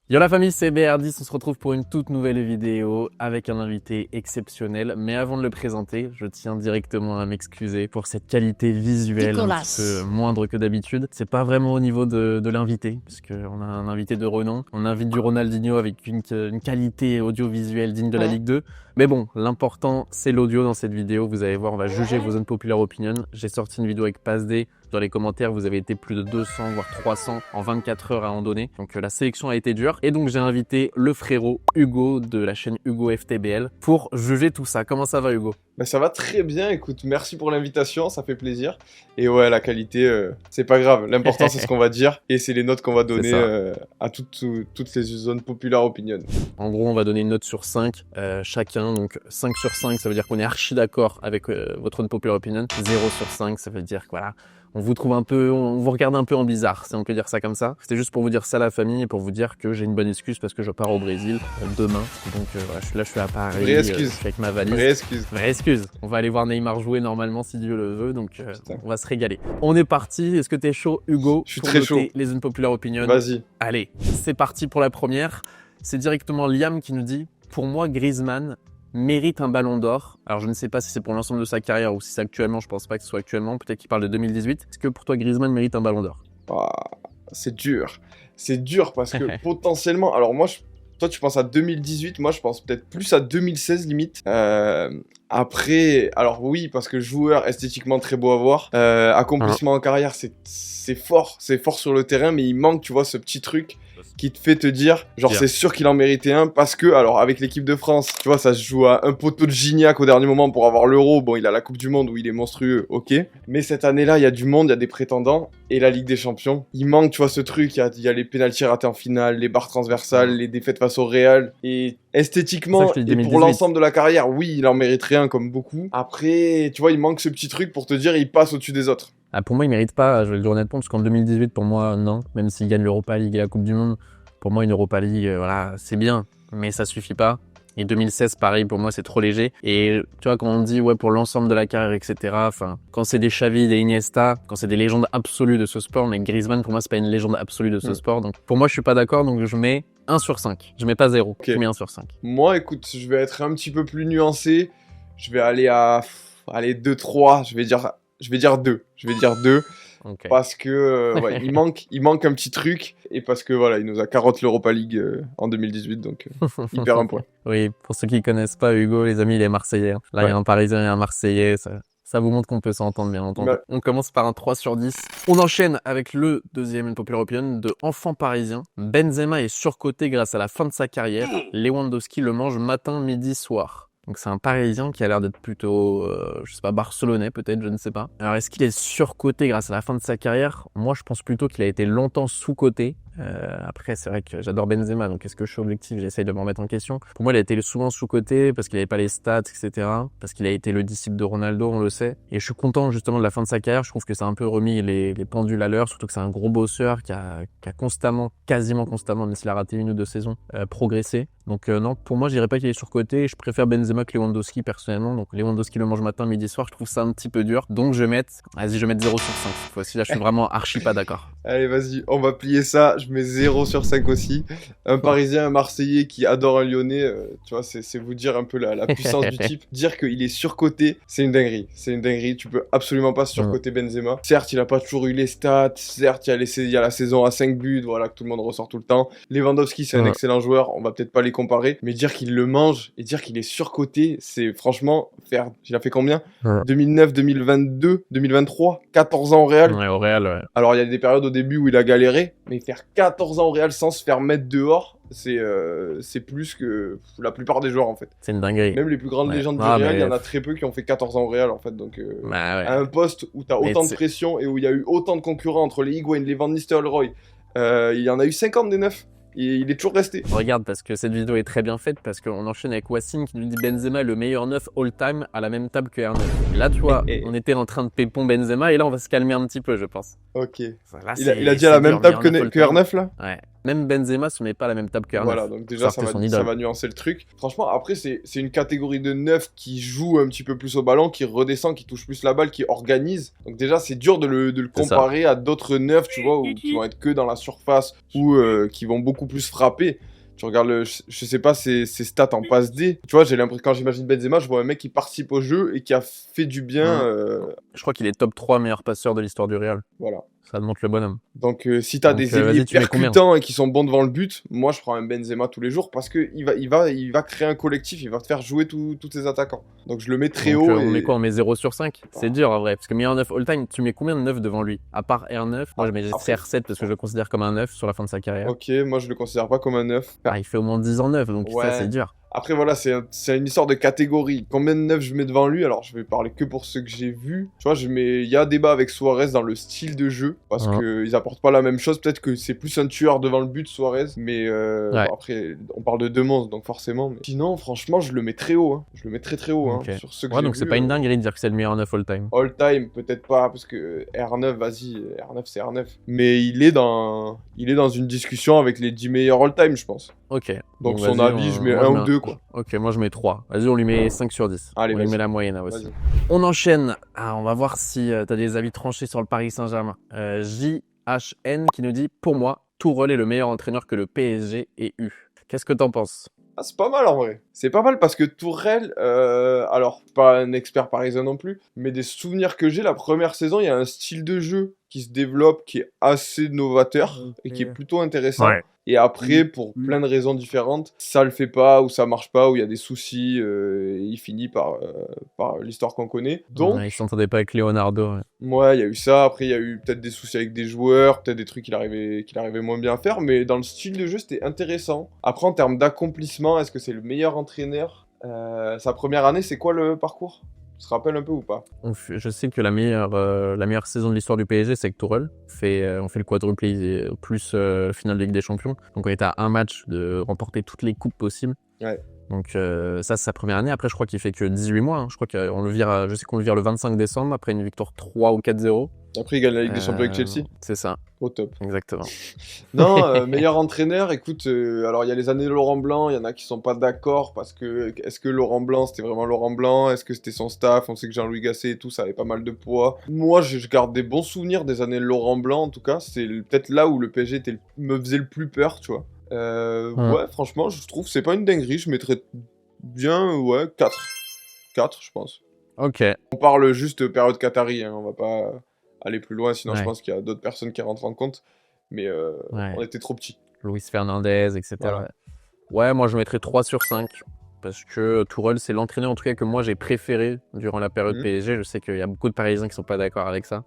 Yo la famille, c'est BR10, on se retrouve pour une toute nouvelle vidéo avec un invité exceptionnel. Mais avant de le présenter, je tiens directement à m'excuser pour cette qualité visuelle un petit peu moindre que d'habitude. C'est pas vraiment au niveau de l'invité, puisqu'on a un invité de renom. On invite du Ronaldinho avec une qualité audiovisuelle digne de la Ligue 2. Mais bon, l'important c'est l'audio dans cette vidéo. Vous allez voir, on va juger vos unpopular opinions. J'ai sorti une vidéo avec PassD. Dans les commentaires, vous avez été plus de 200 voire 300 en 24 heures à en donner. Donc la sélection a été dure. Et donc j'ai invité le frérot Hugo de la chaîne Hugo FTBL pour juger tout ça. Comment ça va Hugo? Bah ça va très bien, écoute, merci pour l'invitation, ça fait plaisir. Et ouais, la qualité, c'est pas grave, l'important c'est ce qu'on va dire et c'est les notes qu'on va donner à toutes ces zones populaires opinion. En gros, on va donner une note sur 5 chacun, donc 5 sur 5, ça veut dire qu'on est archi d'accord avec votre unpopular opinion. 0 sur 5, ça veut dire que voilà, on vous trouve un peu, on vous regarde un peu en bizarre, si on peut dire ça comme ça. C'était juste pour vous dire ça à la famille et pour vous dire que j'ai une bonne excuse parce que je pars au Brésil demain. Donc voilà, je suis à Paris, vraie excuse. je suis avec ma valise. Vraie excuse. On va aller voir Neymar jouer normalement si Dieu le veut, donc on va se régaler. On est parti, est-ce que t'es chaud Hugo? Je suis très chaud. Les unpopular opinions. Vas-y. Allez, c'est parti pour la première. C'est directement Liam qui nous dit « Pour moi, Griezmann mérite un ballon d'or ». Alors je ne sais pas si c'est pour l'ensemble de sa carrière ou si c'est actuellement, je pense pas que ce soit actuellement, peut-être qu'il parle de 2018. Est-ce que pour toi Griezmann mérite un ballon d'or? C'est dur. C'est dur parce que potentiellement... Alors moi, toi tu penses à 2018, moi je pense peut-être plus à 2016 limite. Après, alors oui, parce que joueur esthétiquement très beau à voir, accomplissement en carrière, c'est fort sur le terrain, mais il manque, tu vois, ce petit truc qui te fait te dire, genre c'est sûr qu'il en méritait un, parce que, alors avec l'équipe de France, tu vois, ça se joue à un poteau de Gignac au dernier moment pour avoir l'Euro. Bon, il a la Coupe du Monde où il est monstrueux, ok, mais cette année-là, il y a du monde, il y a des prétendants, et la Ligue des Champions, il manque, tu vois, ce truc, il y a les pénaltys ratés en finale, les barres transversales, les défaites face au Real, et esthétiquement, et pour l'ensemble de la carrière, oui, il en mériterait un comme beaucoup. Après, tu vois, il manque ce petit truc pour te dire, il passe au-dessus des autres. Ah, pour moi, il mérite pas, je vais le dire honnêtement, parce qu'en 2018, pour moi, non. Même s'il gagne l'Europa League et la Coupe du Monde, pour moi, une Europa League, voilà, c'est bien, mais ça suffit pas. Et 2016, pareil, pour moi, c'est trop léger. Et tu vois, quand on dit, ouais, pour l'ensemble de la carrière, etc., enfin, quand c'est des Xavi, des Iniesta, quand c'est des légendes absolues de ce sport, mais Griezmann, pour moi, c'est pas une légende absolue de ce sport. Donc, pour moi, je suis pas d'accord, donc je mets 1 sur 5. Je mets pas 0, je mets 1 sur 5. Moi, écoute, je vais être un petit peu plus nuancé. Je vais aller à 2-3. Je vais dire 2. Je vais dire 2. Okay. Parce que ouais, il manque un petit truc et parce que voilà, il nous a carotte l'Europa League en 2018, donc il perd un point. Oui, pour ceux qui connaissent pas Hugo, les amis, il est marseillais. Là, il y a un Parisien et un Marseillais. Ça vous montre qu'on peut s'entendre bien entendu. On commence par un 3 sur 10. On enchaîne avec le deuxième unpopular opinion de enfant parisien. Benzema est surcoté grâce à la fin de sa carrière. Lewandowski le mange matin, midi, soir. Donc c'est un Parisien qui a l'air d'être plutôt, je sais pas, barcelonais peut-être, je ne sais pas. Alors est-ce qu'il est surcoté grâce à la fin de sa carrière? Moi je pense plutôt qu'il a été longtemps sous-coté. Après c'est vrai que j'adore Benzema, donc est-ce que je suis objectif? J'essaye de me remettre en question. Pour moi il a été souvent sous-coté parce qu'il n'avait pas les stats, etc. Parce qu'il a été le disciple de Ronaldo, on le sait. Et je suis content justement de la fin de sa carrière. Je trouve que ça a un peu remis les pendules à l'heure, surtout que c'est un gros bosseur qui a quasiment constamment, même s'il a raté 1 ou 2 saisons, progressé. Donc non, pour moi je dirais pas qu'il est surcoté. Je préfère Benzema que Lewandowski personnellement. Donc Lewandowski le mange matin, midi, soir, je trouve ça un petit peu dur. Donc je vais mettre 0 sur 5 cette fois-ci. Là je suis vraiment archi pas d'accord. Allez vas-y, on va plier ça. Je mets 0 sur 5 aussi. Un Parisien, un Marseillais qui adore un Lyonnais, tu vois, c'est vous dire un peu la puissance du type. Dire qu'il est surcoté, c'est une dinguerie. C'est une dinguerie. Tu peux absolument pas surcoter Benzema. Certes, il a pas toujours eu les stats. Certes, il y a la saison à 5 buts, voilà, que tout le monde ressort tout le temps. Lewandowski, c'est un excellent joueur. On va peut-être pas les comparer, mais dire qu'il le mange et dire qu'il est surcoté, c'est franchement faire. Il a fait combien? 2009, 2022, 2023, 14 ans au Real. Ouais, au Real, ouais. Alors il y a des périodes au début où il a galéré, mais faire 14 ans au Real sans se faire mettre dehors, c'est plus que la plupart des joueurs en fait. C'est une dinguerie. Même les plus grandes légendes du Real, il y en a très peu qui ont fait 14 ans au Real en fait. Donc à un poste où t'as autant de pression et où il y a eu autant de concurrents entre les Higuain, les Van Nistelrooy, il y en a eu 50 des 9. Et il est toujours resté. Regarde, parce que cette vidéo est très bien faite, parce qu'on enchaîne avec Wassim qui nous dit Benzema est le meilleur neuf all-time à la même table que R9. Là, tu vois, on était en train de pépon Benzema, et là, on va se calmer un petit peu, je pense. Ok. Là, il a dit à la même table que R9, là? Ouais. Même Benzema se met pas à la même table que R9. Voilà, donc déjà, ça va nuancer le truc. Franchement, après, c'est une catégorie de 9 qui joue un petit peu plus au ballon, qui redescend, qui touche plus la balle, qui organise. Donc déjà, c'est dur de le comparer à d'autres 9, tu vois, qui vont être que dans la surface ou qui vont beaucoup plus frapper. Tu regardes, je sais pas, ses stats en passe D. Tu vois, j'ai l'impression, quand j'imagine Benzema, je vois un mec qui participe au jeu et qui a fait du bien. Je crois qu'il est top 3 meilleurs passeurs de l'histoire du Real. Voilà. Ça montre le bonhomme. Donc, si t'as des ailiers percutants et qui sont bons devant le but, moi, je prends un Benzema tous les jours parce qu'il va créer un collectif, il va te faire jouer tous tes attaquants. Donc, je le mets très haut. On met quoi? On met 0 sur 5? C'est dur, en vrai. Parce que meilleur 9 all-time, tu mets combien de 9 devant lui? À part R9, moi, je mets CR7 parce que je le considère comme un 9 sur la fin de sa carrière. Ok, moi, je le considère pas comme un 9. Il fait au moins 10 ans 9, donc ça, c'est dur. Après, voilà, c'est une histoire de catégorie. Combien de 9 je mets devant lui? Alors, je vais parler que pour ceux que j'ai vus. Tu vois, il y a débat avec Suarez dans le style de jeu, parce qu'ils apportent pas la même chose. Peut-être que c'est plus un tueur devant le but, Suarez. Mais bon, après, on parle de deux monstres, donc forcément. Mais... Sinon, franchement, je le mets très haut. Hein. Je le mets très très haut sur ceux que j'ai donc vus, c'est pas une dinguerie de dire que c'est le meilleur 9 all-time. All-time, peut-être pas, parce que R9, vas-y, R9, c'est R9. Mais il est dans une discussion avec les 10 meilleurs all-time, je pense. Ok. Donc son avis, je mets 1 ou 2, quoi. Ok, moi je mets 3. Vas-y, on lui met 5 sur 10. Allez, on lui met la moyenne aussi. On enchaîne. On va voir si t'as des avis tranchés sur le Paris Saint-Germain. JHN qui nous dit, pour moi, Tourelle est le meilleur entraîneur que le PSG ait eu. Qu'est-ce que t'en penses? Ah, c'est pas mal en vrai. C'est pas mal parce que Tourelle, alors pas un expert parisien non plus, mais des souvenirs que j'ai, la première saison, il y a un style de jeu qui se développe, qui est assez novateur et qui est plutôt intéressant. Ouais. Et après, pour plein de raisons différentes, ça le fait pas, ou ça marche pas, ou il y a des soucis, et il finit par l'histoire qu'on connaît. Donc, il s'entendait pas avec Leonardo. Ouais, il y a eu ça. Après, il y a eu peut-être des soucis avec des joueurs, peut-être des trucs qu'il arrivait moins bien à faire, mais dans le style de jeu, c'était intéressant. Après, en termes d'accomplissement, est-ce que c'est le meilleur entraîneur? Sa première année, c'est quoi le parcours? Tu te rappelles un peu ou pas? Je sais que la meilleure saison de l'histoire du PSG, c'est que Tourelle on fait le quadruplé plus finale de Ligue des Champions. Donc on était à un match de remporter toutes les coupes possibles. Ouais. Donc ça, c'est sa première année. Après, je crois qu'il fait que 18 mois. Hein. Je crois je sais qu'on le vire le 25 décembre après une victoire 3 ou 4-0. Après, il gagne la Ligue des Champions avec Chelsea. C'est ça. Au top. Exactement. Non, meilleur entraîneur, écoute, alors il y a les années de Laurent Blanc, il y en a qui sont pas d'accord parce que est-ce que Laurent Blanc c'était vraiment Laurent Blanc? Est-ce que c'était son staff? On sait que Jean-Louis Gasset et tout, ça avait pas mal de poids. Moi, je garde des bons souvenirs des années de Laurent Blanc en tout cas. C'est peut-être là où le PSG me faisait le plus peur, tu vois. Ouais, franchement, je trouve c'est pas une dinguerie. Je mettrais bien, 4. 4, je pense. Ok. On parle juste période Qatari, hein, on va pas aller plus loin, sinon je pense qu'il y a d'autres personnes qui rentrent en compte. Mais on était trop petits. Luis Fernandez, etc. Voilà. Ouais, moi je mettrais 3 sur 5. Parce que Tourelle, c'est l'entraîneur en tout cas que moi j'ai préféré durant la période PSG. Je sais qu'il y a beaucoup de Parisiens qui sont pas d'accord avec ça.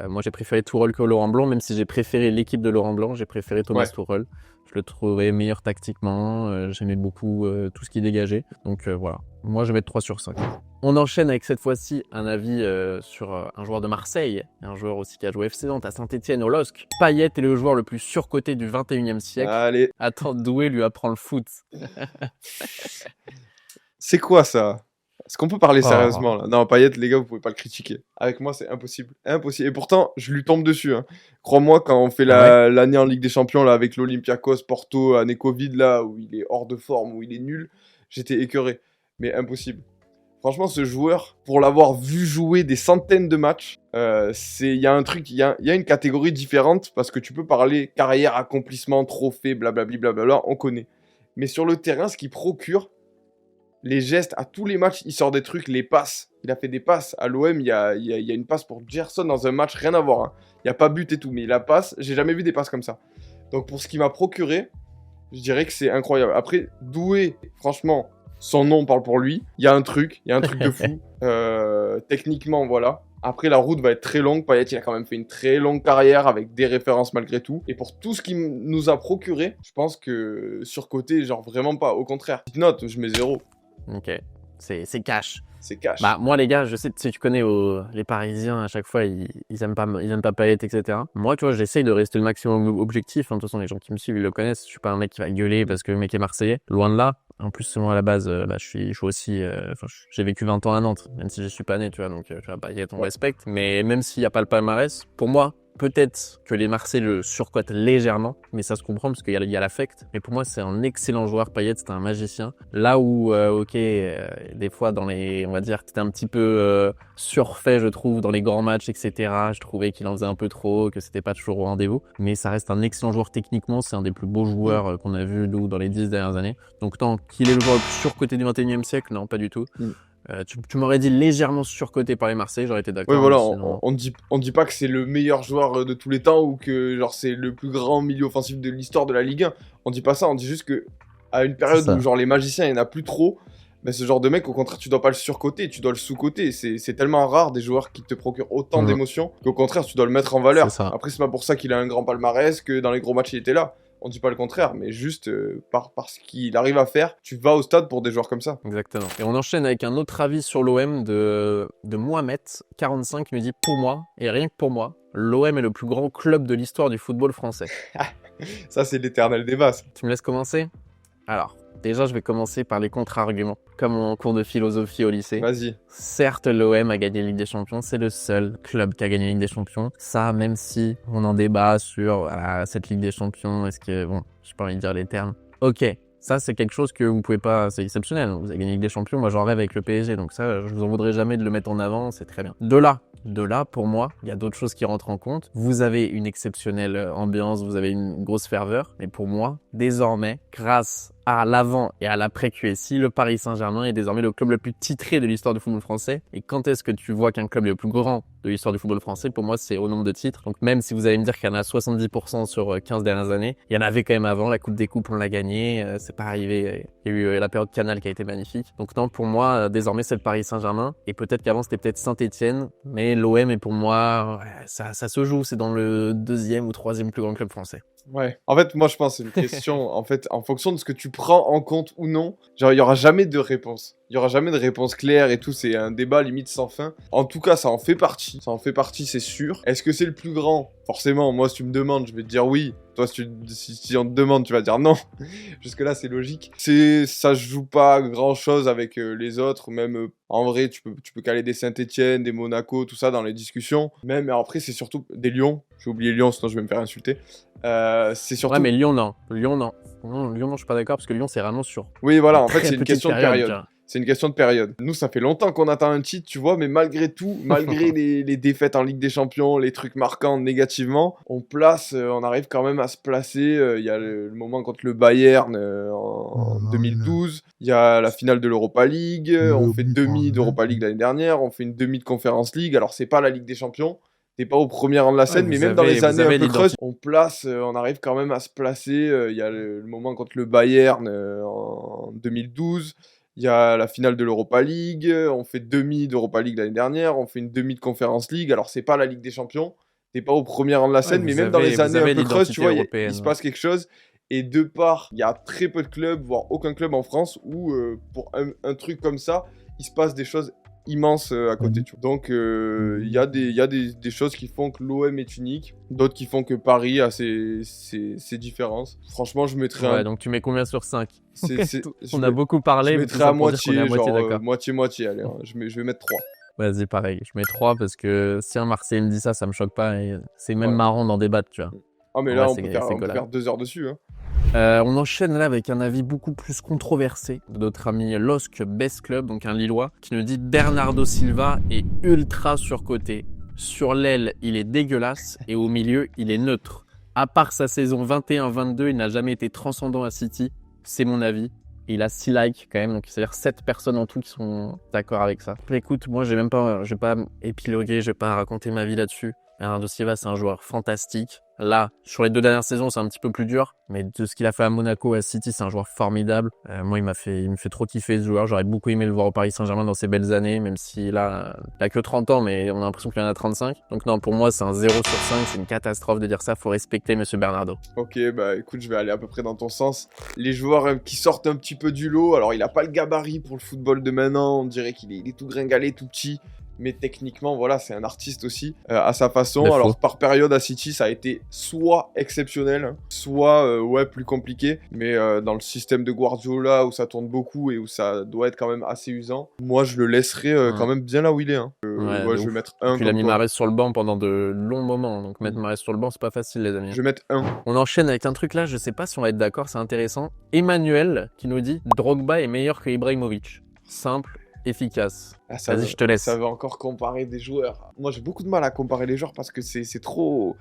Moi j'ai préféré Tourelle que Laurent Blanc, même si j'ai préféré l'équipe de Laurent Blanc, j'ai préféré Thomas Tourelle. Je le trouvais meilleur tactiquement, j'aimais beaucoup tout ce qu'il dégageait. Donc voilà, moi je vais mettre 3 sur 5. On enchaîne avec cette fois-ci un avis sur un joueur de Marseille, un joueur aussi qui a joué FC Nantes à Saint-Etienne au LOSC. Payet est le joueur le plus surcoté du 21e siècle. Allez. Attends, Doué lui apprend le foot. C'est quoi ça? Est-ce qu'on peut parler sérieusement là? Non, Payet, les gars, vous pouvez pas le critiquer. Avec moi, c'est impossible. Impossible. Et pourtant, je lui tombe dessus. Hein. Crois-moi, quand on fait l'année en Ligue des Champions là, avec l'Olympiakos, Porto, année Covid, là, où il est hors de forme, où il est nul, j'étais écœuré. Mais impossible. Franchement, ce joueur, pour l'avoir vu jouer des centaines de matchs, il y a un truc, il y a une catégorie différente parce que tu peux parler carrière, accomplissement, trophée, blablabla, blablabla, on connaît. Mais sur le terrain, ce qu'il procure, les gestes, à tous les matchs, il sort des trucs, les passes. Il a fait des passes. À l'OM, il y a une passe pour Gerson dans un match, rien à voir. Hein. Il n'y a pas but et tout, mais la passe, j'ai jamais vu des passes comme ça. Donc pour ce qu'il m'a procuré, je dirais que c'est incroyable. Après, Doué, franchement, son nom parle pour lui. Il y a un truc de fou. Techniquement, voilà. Après, la route va être très longue. Payet, il a quand même fait une très longue carrière avec des références malgré tout. Et pour tout ce qu'il nous a procuré, je pense que surcoté, genre vraiment pas. Au contraire. Petite note, je mets 0. Ok, c'est cash. C'est cash. Bah moi les gars, je sais si tu connais les Parisiens à chaque fois ils aiment pas Payet, etc. Moi tu vois j'essaye de rester le maximum objectif. Hein. De toute façon les gens qui me suivent ils le connaissent. Je suis pas un mec qui va gueuler parce que le mec est marseillais. Loin de là. En plus selon à la base, je suis aussi, j'ai vécu 20 ans à Nantes, même si je suis pas né, tu vois. Donc tu vois Payet on respecte. Mais même s'il y a pas le palmarès, pour moi peut-être que les Marseillais le surcotent légèrement, mais ça se comprend parce qu'il y a l'affect. Mais pour moi, c'est un excellent joueur. Payet, c'est un magicien. Là où, des fois, on va dire que c'était un petit peu surfait, je trouve, dans les grands matchs, etc. Je trouvais qu'il en faisait un peu trop, que c'était pas toujours au rendez-vous. Mais ça reste un excellent joueur techniquement. C'est un des plus beaux joueurs qu'on a vu, nous, dans les 10 dernières années. Donc, tant qu'il est le joueur le plus surcoté du 21e siècle, non, pas du tout. Tu m'aurais dit légèrement surcoté par les Marseillais, j'aurais été d'accord. Oui, voilà, on dit pas que c'est le meilleur joueur de tous les temps ou que genre c'est le plus grand milieu offensif de l'histoire de la Ligue 1. On dit pas ça, on dit juste que à une période où genre les magiciens, il y en a plus trop, mais ce genre de mec, au contraire, tu dois pas le surcoter, tu dois le sous-coter. C'est tellement rare des joueurs qui te procurent autant d'émotions qu'au contraire, tu dois le mettre en valeur. Après, c'est pas pour ça qu'il a un grand palmarès, que dans les gros matchs, il était là. On dit pas le contraire, mais juste parce qu'il arrive à faire, tu vas au stade pour des joueurs comme ça. Exactement. Et on enchaîne avec un autre avis sur l'OM de Mohamed, 45, qui nous dit « Pour moi, et rien que pour moi, l'OM est le plus grand club de l'histoire du football français. » Ça, c'est l'éternel débat. Tu me laisses commencer? Alors, déjà, je vais commencer par les contre-arguments, comme en cours de philosophie au lycée. Vas-y. Certes, l'OM a gagné la Ligue des Champions, c'est le seul club qui a gagné la Ligue des Champions. Ça, même si on en débat sur cette Ligue des Champions, est-ce que, bon, j'ai pas envie de dire les termes. Ok, ça, c'est quelque chose que vous pouvez pas, c'est exceptionnel. Vous avez gagné la Ligue des Champions, moi j'en rêve avec le PSG, donc ça, je vous en voudrais jamais de le mettre en avant, c'est très bien. De là, pour moi, il y a d'autres choses qui rentrent en compte. Vous avez une exceptionnelle ambiance, vous avez une grosse ferveur, mais pour moi, désormais, grâce à l'avant et à l'après QSI, le Paris Saint-Germain est désormais le club le plus titré de l'histoire du football français. Et quand est-ce que tu vois qu'un club est le plus grand de l'histoire du football français? Pour moi, c'est au nombre de titres. Donc même si vous allez me dire qu'il y en a 70% sur 15 dernières années, il y en avait quand même avant. La Coupe des Coupes, on l'a gagnée. C'est pas arrivé. Il y a eu la période Canal qui a été magnifique. Donc non, pour moi, désormais, c'est le Paris Saint-Germain. Et peut-être qu'avant, c'était peut-être Saint-Etienne. Mais l'OM est pour moi, ça se joue. C'est dans le 2e ou 3e plus grand club français. Ouais. En fait, moi, je pense que c'est une question, en fait, en fonction de ce que tu prends en compte ou non, genre, il y aura jamais de réponse. Il y aura jamais de réponse claire et tout, c'est un débat limite sans fin. En tout cas, ça en fait partie. Ça en fait partie, c'est sûr. Est-ce que c'est le plus grand? Forcément, moi, si tu me demandes, je vais te dire oui. Toi, si on te demande, tu vas dire non. Jusque-là, c'est logique. Ça se joue pas grand-chose avec les autres. Même, en vrai, tu peux caler des Saint-Etienne, des Monaco, tout ça dans les discussions. Même, après, c'est surtout des Lyon. J'ai oublié Lyon, sinon je vais me faire insulter. C'est surtout... Ouais, mais Lyon, non. Lyon, non, je suis pas d'accord parce que Lyon, c'est vraiment sûr. Oui, voilà, en fait, c'est une question de période. C'est une question de période. Nous, ça fait longtemps qu'on attend un titre, tu vois, mais malgré tout, malgré les défaites en Ligue des Champions, les trucs marquants négativement, on arrive quand même à se placer. Il y a le moment contre le Bayern en 2012. Il y a la finale de l'Europa League. On fait demi d'Europa League l'année dernière. On fait une demi de Conference League. Alors, c'est pas la Ligue des Champions. T'es pas au premier rang de la scène, mais même dans les années un peu creuses, on arrive quand même à se placer. Il y a le moment contre le Bayern en 2012. Il y a la finale de l'Europa League, on fait demi d'Europa League l'année dernière, on fait une demi de Conference League. Alors, c'est pas la Ligue des Champions, t'es pas au premier rang de la scène, mais même dans les années un peu creuses, tu vois, il se passe quelque chose. Et de part, il y a très peu de clubs, voire aucun club en France, où pour un truc comme ça, il se passe des choses immenses à côté. Tu vois. Donc, il y a des choses qui font que l'OM est unique, d'autres qui font que Paris a ses différences. Franchement, je mettrais donc tu mets combien sur 5? On a beaucoup parlé. Je mettrais à moitié, genre moitié, allez, hein. je vais mettre 3. Vas-y, pareil, je mets 3 parce que si un Marseillais me dit ça, ça me choque pas et c'est même marrant d'en débattre, tu vois. Ah, mais là, on peut faire 2 heures dessus, hein. On enchaîne là avec un avis beaucoup plus controversé de notre ami Losk Best Club, donc un Lillois, qui nous dit Bernardo Silva est ultra surcoté. Sur l'aile, il est dégueulasse et au milieu, il est neutre. À part sa saison 21-22, il n'a jamais été transcendant à City, c'est mon avis. Il a 6 likes quand même, donc c'est-à-dire 7 personnes en tout qui sont d'accord avec ça. Écoute, moi je vais pas épiloguer, je vais pas raconter ma vie là-dessus. Bernardo Silva, c'est un joueur fantastique. Là, sur les 2 dernières saisons, c'est un petit peu plus dur. Mais de ce qu'il a fait à Monaco, à City, c'est un joueur formidable. Moi, il me fait trop kiffer ce joueur. J'aurais beaucoup aimé le voir au Paris Saint-Germain dans ses belles années, même s'il a que 30 ans, mais on a l'impression qu'il en a 35. Donc non, pour moi, c'est un 0 sur 5. C'est une catastrophe de dire ça. Faut respecter monsieur Bernardo. Ok, bah écoute, je vais aller à peu près dans ton sens. Les joueurs qui sortent un petit peu du lot. Alors, il a pas le gabarit pour le football de maintenant. On dirait qu'il est tout gringalé, tout petit. mais techniquement, voilà, c'est un artiste aussi, à sa façon. De fou. Alors, par période, à City, ça a été soit exceptionnel, hein, soit, ouais, plus compliqué. Mais dans le système de Guardiola, où ça tourne beaucoup et où ça doit être quand même assez usant, moi, je le laisserai quand même bien là où il est. Hein. Ouais, je vais mettre un. Puis il a mis Mahrez sur le banc pendant de longs moments, donc mettre Mahrez sur le banc, c'est pas facile, les amis. Je vais mettre un. On enchaîne avec un truc là, je sais pas si on va être d'accord, c'est intéressant. Emmanuel qui nous dit Drogba est meilleur que Ibrahimovic. Simple, efficace. Ah, Vas-y, je te laisse. Ça va encore comparer des joueurs. Moi, j'ai beaucoup de mal à comparer les joueurs parce que c'est trop...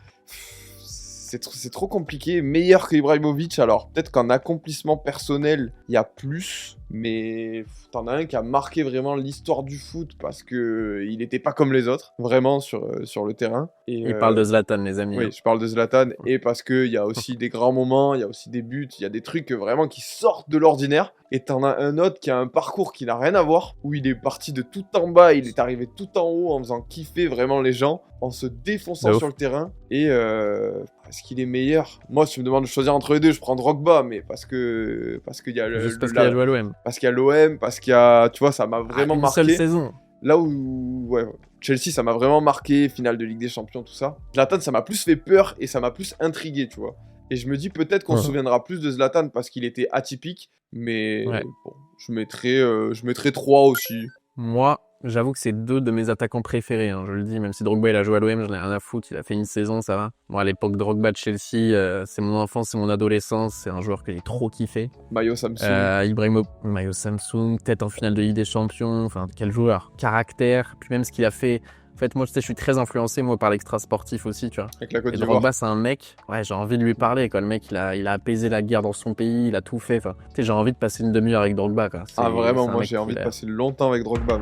C'est trop compliqué. Meilleur que Ibrahimovic, alors peut-être qu'en accomplissement personnel, il y a plus. Mais t'en as un qui a marqué vraiment l'histoire du foot parce que il n'était pas comme les autres, vraiment sur le terrain. Et, il parle de Zlatan, les amis. Oui, je parle de Zlatan. Et parce qu'il y a aussi des grands moments, il y a aussi des buts, il y a des trucs vraiment qui sortent de l'ordinaire. Et t'en as un autre qui a un parcours qui n'a rien à voir, où il est parti de tout en bas, il est arrivé tout en haut en faisant kiffer vraiment les gens, en se défonçant sur le terrain. Et est-ce qu'il est meilleur? Moi, si tu me demandes de choisir entre les deux, je prends Drogba, mais parce qu'il y a Juste parce qu'il a joué à l'OM. Parce qu'il y a l'OM, parce qu'il y a... Tu vois, ça m'a vraiment marqué. Une seule saison. Là où... Ouais, Chelsea, ça m'a vraiment marqué, finale de Ligue des Champions, tout ça. Zlatan, ça m'a plus fait peur et ça m'a plus intrigué, tu vois. Et je me dis peut-être qu'on se souviendra plus de Zlatan parce qu'il était atypique, mais bon, je mettrais 3 aussi. Moi, j'avoue que c'est 2 de mes attaquants préférés, hein, je le dis, même si Drogba il a joué à l'OM, j'en ai rien à foutre, il a fait une saison, ça va. Moi, à l'époque, Drogba de Chelsea, c'est mon enfance, c'est mon adolescence, c'est un joueur que j'ai trop kiffé. Mayo Samsung. Mayo Samsung, tête en finale de Ligue des Champions, enfin, quel joueur. Caractère, puis même ce qu'il a fait. En fait, moi, tu sais, je suis très influencé, moi, par l'extra sportif aussi, tu vois. Avec la Côte et d'Ivoire. Drogba, c'est un mec, ouais, j'ai envie de lui parler, quoi. Le mec, il a apaisé la guerre dans son pays, il a tout fait, enfin. Tu sais, j'ai envie de passer une demi-heure avec Drogba, quoi. Ah, vraiment, moi, j'ai envie de passer longtemps avec Drogba.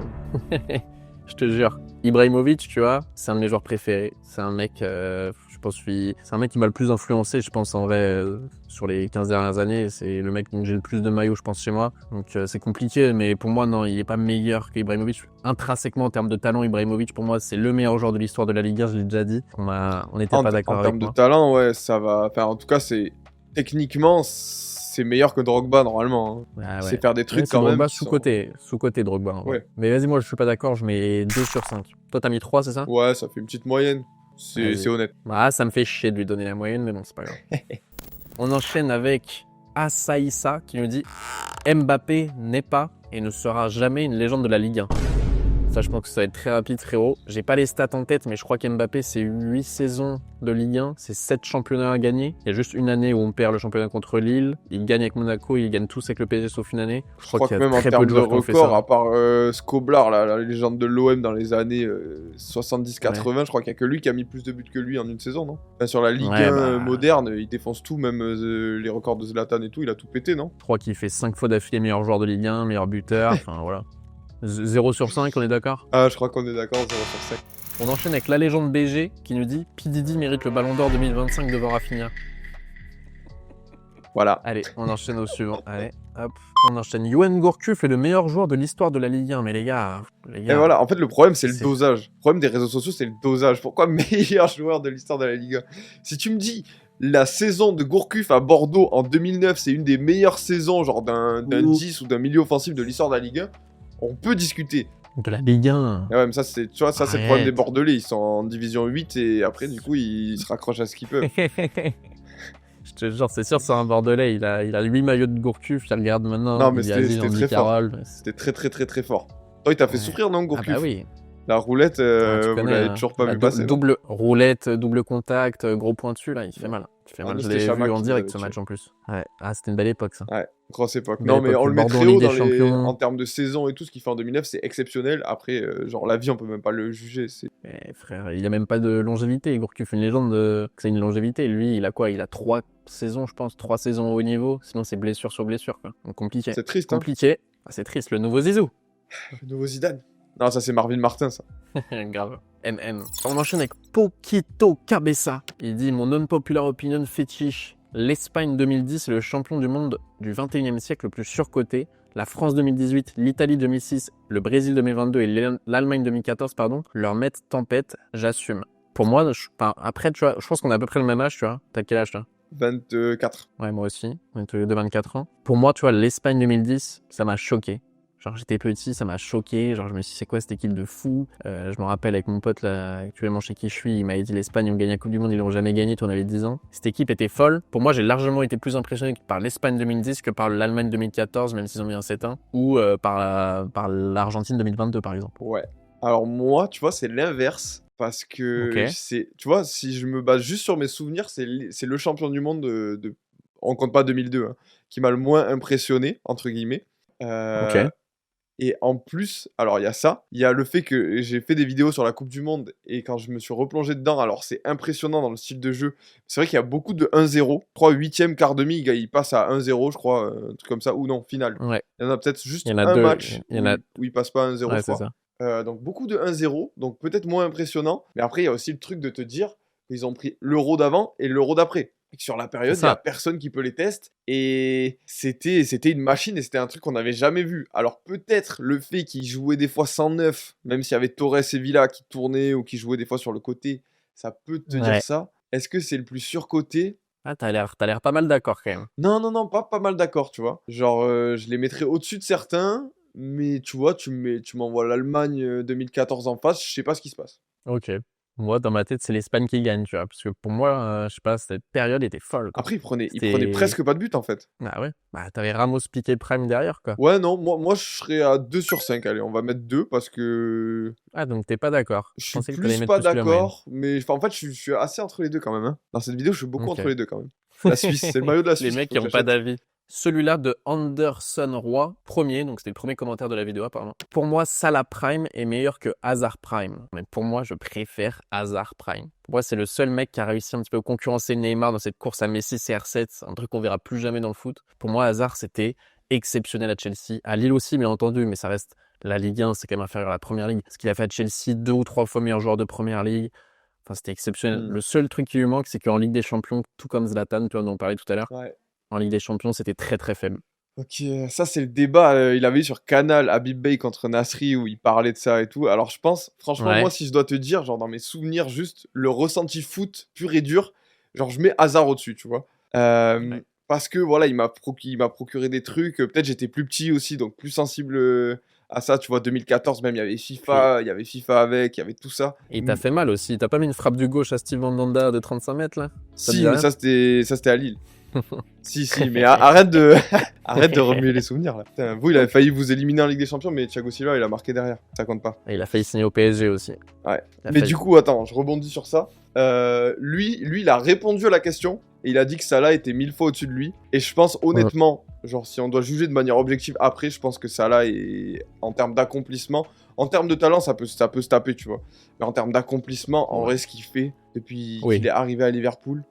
Je te jure. Ibrahimovic, tu vois, c'est un de mes joueurs préférés. C'est un mec, c'est un mec qui m'a le plus influencé, je pense, en vrai, sur les 15 dernières années. C'est le mec dont j'ai le plus de maillots, je pense, chez moi. Donc, c'est compliqué, mais pour moi, non, il est pas meilleur qu'Ibrahimovic. Intrinsèquement, en termes de talent, Ibrahimovic, pour moi, c'est le meilleur joueur de l'histoire de la Ligue 1, je l'ai déjà dit. On n'était pas d'accord avec moi. En termes de talent, ouais, ça va. Enfin, en tout cas, techniquement, c'est meilleur que Drogba, normalement. Hein. Ah ouais. C'est faire des trucs quand Drogba même. Sous-côté Drogba. Ouais. Mais vas-y, moi, je suis pas d'accord, je mets 2 sur 5. Toi, t'as mis 3, c'est ça? Ouais, ça fait une petite moyenne. C'est honnête. Ah, ça me fait chier de lui donner la moyenne, mais bon, c'est pas grave. On enchaîne avec Asaïssa qui nous dit Mbappé n'est pas et ne sera jamais une légende de la Ligue 1. Ça, je pense que ça va être très rapide, frérot. J'ai pas les stats en tête, mais je crois qu'Mbappé, c'est 8 saisons de Ligue 1. C'est 7 championnats à gagner. Il y a juste une année où on perd le championnat contre Lille. Il gagne avec Monaco, il gagne tous avec le PSG sauf une année. Je crois que même en termes de record, à part Skoblar, la légende de l'OM dans les années 70-80, je crois qu'il y a que lui qui a mis plus de buts que lui en une saison, non? Enfin, sur la Ligue 1 moderne, il défonce tout, même les records de Zlatan et tout, il a tout pété, non? Je crois qu'il fait 5 fois d'affilée meilleur joueur de Ligue 1, meilleur buteur, enfin voilà. 0 sur 5, on est d'accord? Ah, je crois qu'on est d'accord, 0 sur 5. On enchaîne avec la légende BG qui nous dit P. Diddy mérite le Ballon d'Or 2025 devant Rafinha. Voilà. Allez, on enchaîne au suivant. Allez, hop. On enchaîne. Yoann Gourcuff est le meilleur joueur de l'histoire de la Ligue 1. Mais les gars. Et voilà, en fait, le problème, c'est le dosage. Le problème des réseaux sociaux, c'est le dosage. Pourquoi meilleur joueur de l'histoire de la Ligue 1? Si tu me dis la saison de Gourcuff à Bordeaux en 2009, c'est une des meilleures saisons, genre d'un 10 ou d'un milieu offensif de l'histoire de la Ligue 1, on peut discuter. De la Ligue 1. Ouais, mais ça, c'est le problème des Bordelais. Ils sont en division 8 et après, du coup, ils se raccrochent à ce qu'ils peuvent. Je te jure, c'est sûr, c'est un Bordelais. Il a 8 maillots de Gourcuff. Il regarde maintenant. Non, mais c'était très fort. C'était très, très, très, très fort. Toi, il t'a fait souffrir, non, Gourcuff? Ah bah oui. La roulette, vous l'avez toujours pas vu passer. Double roulette, double contact, gros pointu, là, il fait mal. Il fait mal. Je l'ai vu en direct ce match en plus. Ouais. Ah, c'était une belle époque, ça. Ouais, grosse époque. Non, mais on le met très haut en termes de saison et tout, ce qu'il fait en 2009, c'est exceptionnel. Après, genre, la vie, on peut même pas le juger. Mais frère, il a même pas de longévité. Gourcuff, une légende, c'est une longévité. Lui, il a quoi? Il a 3 saisons, je pense, 3 saisons au haut niveau. Sinon, c'est blessure sur blessure, quoi. Donc, compliqué. C'est triste, compliqué. Ah, c'est triste, le nouveau Zizou. Le nouveau Zidane. Non, ça c'est Marvin Martin, ça. Grave. MM. On enchaîne avec Poquito Cabeza. Il dit mon unpopular opinion fétiche. L'Espagne 2010 est le champion du monde du 21e siècle le plus surcoté. La France 2018, l'Italie 2006, le Brésil 2022 et l'Allemagne 2014, leur mettent tempête. J'assume. Pour moi, après, tu vois, je pense qu'on a à peu près le même âge, tu vois. T'as quel âge, toi? 24. Ouais, moi aussi. On est tous les deux 24 ans. Pour moi, tu vois, l'Espagne 2010, ça m'a choqué. Genre, j'étais petit, ça m'a choqué. Genre, je me suis dit, c'est quoi cette équipe de fous? Je me rappelle avec mon pote, là, actuellement chez qui je suis, il m'avait dit l'Espagne ont gagné la Coupe du Monde, ils l'ont jamais gagné, toi on avait 10 ans. Cette équipe était folle. Pour moi, j'ai largement été plus impressionné par l'Espagne 2010 que par l'Allemagne 2014, même s'ils ont mis un 7-1, ou par l'Argentine 2022, par exemple. Ouais. Alors moi, tu vois, c'est l'inverse. Parce que, Ok. tu vois, si je me base juste sur mes souvenirs, c'est le champion du monde on compte pas 2002, hein, qui m'a le moins impressionné, entre guillemets. Euh, Ok. Et en plus, alors il y a ça, il y a le fait que j'ai fait des vidéos sur la Coupe du Monde et quand je me suis replongé dedans, alors c'est impressionnant dans le style de jeu. C'est vrai qu'il y a beaucoup de 1-0. Je crois 8e, quart demi, il passe à 1-0, je crois, un truc comme ça, ou non, finale. Ouais. Il y en a peut-être Il juste y en a un deux. match Il y en a. où il passe pas à 1-0, Ouais, je c'est crois. ça. Donc beaucoup de 1-0, donc peut-être moins impressionnant. Mais après, il y a aussi le truc de te dire qu'ils ont pris l'euro d'avant et l'euro d'après. Et que sur la C'est période, il n'y a ça. personne qui peut les tester. Et c'était une machine et c'était un truc qu'on n'avait jamais vu. Alors peut-être le fait qu'ils jouaient des fois 109, même s'il y avait Torres et Villa qui tournaient ou qui jouaient des fois sur le côté, ça peut te dire Ouais. ça. Est-ce que c'est le plus surcoté? Ah, t'as l'air pas mal d'accord quand même. Non, non, non, pas mal d'accord, tu vois. Genre, je les mettrais au-dessus de certains, mais tu vois, tu m'envoies l'Allemagne 2014 en face, je sais pas ce qui se passe. Ok. Moi, dans ma tête, c'est l'Espagne qui gagne, tu vois. Parce que pour moi, je sais pas, cette période était folle, quoi. Après, il prenait C'était. presque pas de but en fait. Ah ouais? Bah, t'avais Ramos, Piqué, Prime derrière, quoi. Ouais, non, moi je serais à 2 sur 5. Allez, on va mettre 2 parce que Ah, donc t'es pas d'accord. je Je suis pensais que t'allais plus mettre pas plus que la moyenne. d'accord, mais en fait, je suis assez entre les deux quand même, hein. Dans cette vidéo, je suis beaucoup entre Ok. les deux quand même. La Suisse, c'est le maillot de la Les Suisse qu'il mecs faut qui que ont pas j'achète. d'avis. Celui-là de Anderson Roy, premier, donc c'était le premier commentaire de la vidéo apparemment. Pour moi, Salah Prime est meilleur que Hazard Prime. Mais pour moi, je préfère Hazard Prime. Pour moi, c'est le seul mec qui a réussi un petit peu à concurrencer Neymar dans cette course à Messi CR7, un truc qu'on verra plus jamais dans le foot. Pour moi, Hazard, c'était exceptionnel à Chelsea. À Lille aussi, bien entendu, mais ça reste la Ligue 1, c'est quand même inférieur à la Première Ligue. Ce qu'il a fait à Chelsea, 2 ou 3 fois meilleur joueur de Première Ligue. Enfin, c'était exceptionnel. Hmm. Le seul truc qui lui manque, c'est qu'en Ligue des Champions, tout comme Zlatan, tu vois, dont on parlait tout à l'heure, Ouais. en Ligue des Champions, c'était très très faible. Ok, ça c'est le débat, il avait eu sur Canal Habib Bey contre Nasri où il parlait de ça et tout. Alors je pense, franchement, moi Ouais. si je dois te dire, genre dans mes souvenirs, juste le ressenti foot pur et dur, genre je mets Hazard au-dessus, tu vois. Ouais. Parce que voilà, il m'a procuré des trucs, peut-être j'étais plus petit aussi, donc plus sensible à ça, tu vois, 2014 même, Puis, il y avait FIFA avec, il y avait tout ça. et il t'a fait mal aussi. T'as pas mis une frappe du gauche à Steve Mandanda de 35 mètres là? Ça te Si, dit mais rien? ça c'était à Lille. Si, mais arrête de arrête de remuer les souvenirs là. Putain, vous, il avait failli vous éliminer en Ligue des Champions, mais Thiago Silva, il a marqué derrière. Ça compte pas. Et il a failli signer au PSG aussi. Ouais. Il a Mais failli. du coup, attends, je rebondis sur ça. Lui, il a répondu à la question et il a dit que Salah était 1000 fois au-dessus de lui. Et je pense honnêtement, genre si on doit juger de manière objective après, je pense que Salah est en termes d'accomplissement, en termes de talent, ça peut se taper, tu vois. Mais en termes d'accomplissement, en Ouais. vrai, ce qu'il fait depuis Oui. qu'il est arrivé à Liverpool,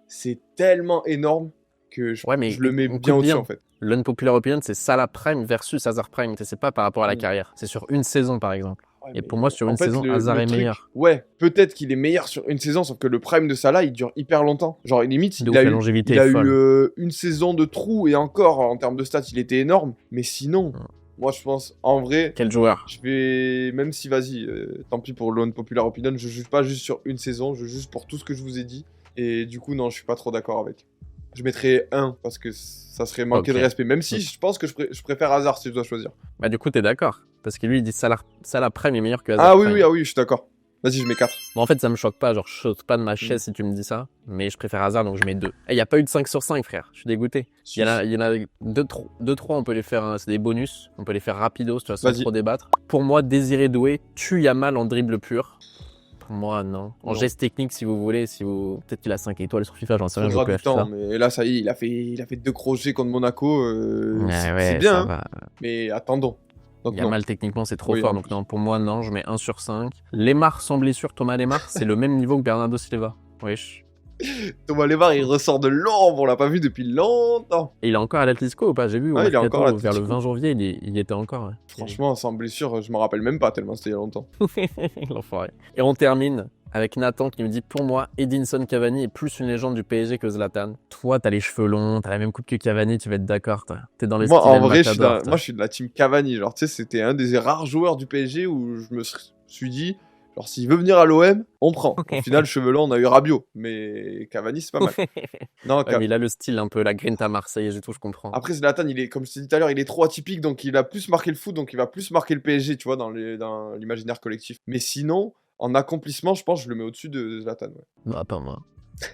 c'est tellement énorme que Ouais, mais je le mets écoute bien au-dessus bien. en fait. L'unpopular opinion, c'est Salah Prime versus Hazard Prime. C'est pas par rapport à la Mm. carrière. C'est sur une saison, par exemple. Ouais, Et mais pour moi, sur en une fait, saison, Hazard est truc, meilleur. ouais, peut-être qu'il est meilleur sur une saison, sauf que le prime de Salah, il dure hyper longtemps. Genre, limite, De ouf, la longévité il a est eu folle. une saison de trou, et encore, en termes de stats, il était énorme. Mais sinon, Mm. moi, je pense, en vrai, Quel joueur. je vais, même si, vas-y, tant pis pour l'unpopular opinion, je juge pas juste sur une saison, je juge pour tout ce que je vous ai dit. Et du coup, non, je suis pas trop d'accord avec. Je mettrais 1, parce que ça serait manquer Ok. de respect. Même si je pense que je préfère Hazard si je dois choisir. Bah, du coup, t'es d'accord. Parce que lui, il dit Salah Prime est meilleur que Hazard Ah oui, Prime. oui, ah oui, je suis d'accord. Vas-y, je mets 4. Bon, en fait, ça me choque pas. Genre, je saute pas de ma chaise si tu me dis ça. Mais je préfère Hazard, donc je mets 2. Et il y a pas eu de 5 sur 5, frère. Je suis dégoûté. Il y en a 2-3, on peut les faire, hein, c'est des bonus. On peut les faire rapidos, tu vois, sans Vas-y. trop débattre. Pour moi, Désiré Doué tue Yamal en dribble pur. Pour moi, non. En Non. geste technique, si vous voulez, peut-être qu'il a 5 étoiles sur FIFA, j'en sais rien, je joue Faudra que à du temps, FIFA. mais là, ça y est, il a fait 2 crochets contre Monaco. Ouais, C'est bien, ça hein, va. mais attendons. Donc, non. Yamal, techniquement, c'est trop Oui, fort. en Donc, plus. non, pour moi, non, je mets 1 sur 5. Lemar sans blessure, Thomas Lemar, c'est le même niveau que Bernardo Silva. Wesh. Thomas Lemar, il ressort de l'ombre, on l'a pas vu depuis longtemps. Et il est encore à l'Atlético ou pas? J'ai vu au Ouais, il est mercato, encore à vers le l'Atlético. 20 janvier, il y était encore. Ouais. Franchement, sans blessure, je me rappelle même pas tellement c'était il y a longtemps. L'enfoiré. Et on termine avec Nathan qui nous dit: pour moi, Edinson Cavani est plus une légende du PSG que Zlatan. Toi, t'as les cheveux longs, t'as la même coupe que Cavani, tu vas être d'accord. T'es dans les Moi, en Steven vrai, Matador, toi. moi, je suis de la team Cavani. Genre, tu sais, c'était un des rares joueurs du PSG où je me suis dit, Genre, s'il veut venir à l'OM, on prend. Au final, cheveux longs, on a eu Rabiot, mais Cavani, c'est pas mal. Non, Ouais, mais il a le style un peu, la grinta marseillaise et tout, je comprends. Après, Zlatan, il est, comme je t'ai dit tout à l'heure, il est trop atypique, donc il a plus marqué le foot, donc il va plus marquer le PSG, tu vois, dans l'imaginaire collectif. Mais sinon, en accomplissement, je pense que je le mets au-dessus de Zlatan. Ouais. Non, pas moi.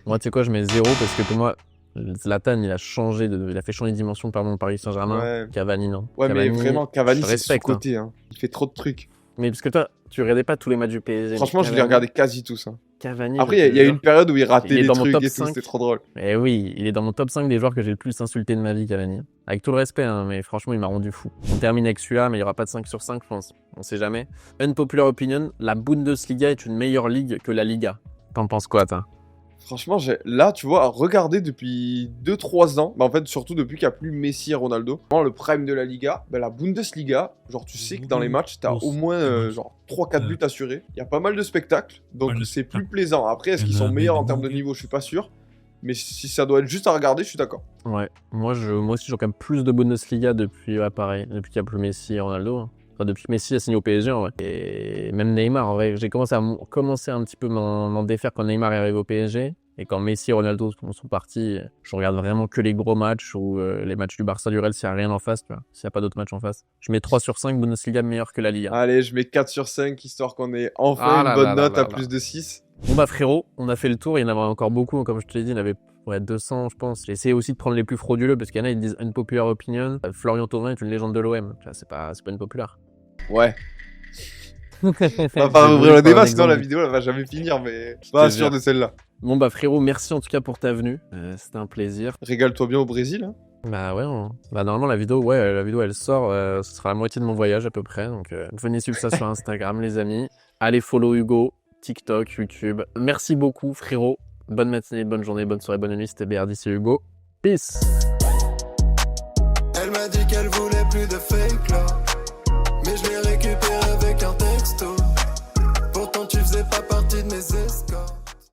Moi, tu sais quoi, je mets 0 parce que pour moi, Zlatan, il a fait changer de dimension par le Paris Saint-Germain. Ouais. Cavani, non. Ouais, Cavani, mais vraiment, Cavani, je c'est respecte, sous-côté. Hein. Il fait trop de trucs. Mais parce que toi, tu regardais pas tous les matchs du PSG. Franchement, je les regardais quasi tous. Hein. Cavani. Après, il y a eu une période où il ratait il est des dans mon trucs top et tout, 5. c'était trop drôle. Eh oui, il est dans mon top 5 des joueurs que j'ai le plus insulté de ma vie, Cavani. Avec tout le respect, hein, mais franchement, il m'a rendu fou. On termine avec celui-là, mais il n'y aura pas de 5 sur 5, je pense. On sait jamais. Unpopular opinion, la Bundesliga est une meilleure ligue que la Liga. T'en penses quoi, toi? Franchement, là, tu vois, à regarder depuis 2-3 ans, bah en fait, surtout depuis qu'il n'y a plus Messi et Ronaldo, le prime de la Liga, bah la Bundesliga, genre, tu sais que dans les matchs, t'as au moins genre 3-4 buts assurés. Il y a pas mal de spectacles, donc c'est plus plaisant. Après, est-ce qu'ils sont meilleurs en termes de niveau? Je suis pas sûr. Mais si ça doit être juste à regarder, je suis d'accord. Ouais, moi aussi, j'ai quand même plus de Bundesliga depuis, pareil, depuis qu'il n'y a plus Messi et Ronaldo. Enfin, depuis que Messi a signé au PSG, en vrai. Et même Neymar, en vrai, j'ai commencé un petit peu m'en défaire quand Neymar est arrivé au PSG. Et quand Messi et Ronaldo sont partis, je regarde vraiment que les gros matchs ou les matchs du Barça, du Real, s'il n'y a rien en face, tu vois. S'il n'y a pas d'autres matchs en face. Je mets 3 sur 5, Bundesliga meilleur que la Liga. Allez, je mets 4 sur 5, histoire qu'on ait enfin une bonne note à plus de 6. Bon bah frérot, on a fait le tour, il y en avait encore beaucoup, comme je te l'ai dit, il y en avait 200 je pense. J'ai essayé aussi de prendre les plus frauduleux, parce qu'il y en a, ils disent unpopular opinion. Florian Thauvin est une légende de l'OM, c'est pas une populaire. Ouais. On va pas ouvrir le débat, sinon la vidéo elle va jamais finir, mais je suis pas sûr de celle-là. Bon bah frérot, merci en tout cas pour ta venue, c'était un plaisir. Régale-toi bien au Brésil. Hein. Bah ouais, bah normalement la vidéo elle sort, ce sera la moitié de mon voyage à peu près, donc venez suivre ça sur Instagram les amis. Allez follow Hugo, TikTok, YouTube. Merci beaucoup frérot, bonne matinée, bonne journée, bonne soirée, bonne nuit, c'était BRD, c'est Hugo. Peace. Elle m'a dit qu'elle voulait plus de fake là.